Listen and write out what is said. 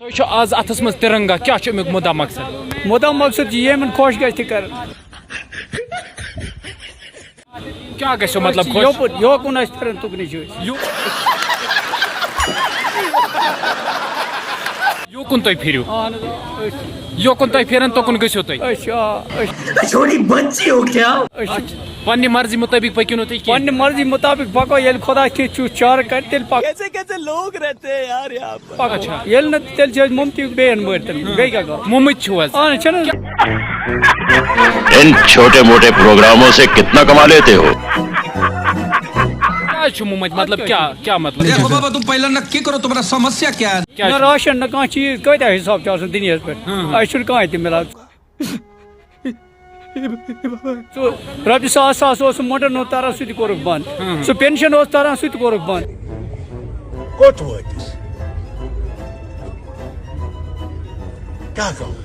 تُہۍ چھِو آز اتھس منٛز ترنگا کیٛاہ چھُ امیُک مُدا مقصد؟ مُدا مقصد چھُ ییٚمن خۄش گژھِ تہِ کرُن کیٛاہ گژھیو مطلب خۄش؟ یوکُن آسہِ پھِران تُکنٕے چھِ أسۍ یوکُن تُہۍ پھِرِو اہن حظ یوکُن تُہۍ پھِران تُکُن گٔژھِو تُہۍ پننہِ مرضی مُطٲبق پٔکِو نہٕ تُہۍ کینٛہہ پننہِ مرضی مُطابق پکو ییٚلہِ خۄدا تیُتھ چھُ چارٕ کرِ تیٚلہِ پکو اچھا ییٚلہِ نہٕ تیٚلہِ چھِ أسۍ مُمتی بیٚیَن مٲرتن بیٚیہِ کیٛاہ گوٚو مُمٕتۍ چھِو حظ اہن چھُنہٕ حظ ان چھوٹے موٹے پروگراموں سے کتنا کما لیتے ہو؟ کیٛازِ چھُ مُمٕتۍ مطلب کیٛاہ مطلب دیکھو بابا تم پہلے نکی کرو تمہارا سمسیا کیا ہے؟ نہ راشن نہ کانٛہہ چیٖز کۭتیاہ حِساب چھُ آسان دُنیاہس پٮ۪ٹھ اَسہِ چھُنہٕ کٕہۭنۍ تہِ مِلان رۄپیہِ ساس اوس سُہ موٹن اوس تران سُہ تہِ کوٚرُکھ بنٛد سُہ پینشن اوس تران سُہ تہِ کوٚرُکھ بنٛد کوٚت وٲتۍ أسۍ کیٛاہ گوٚو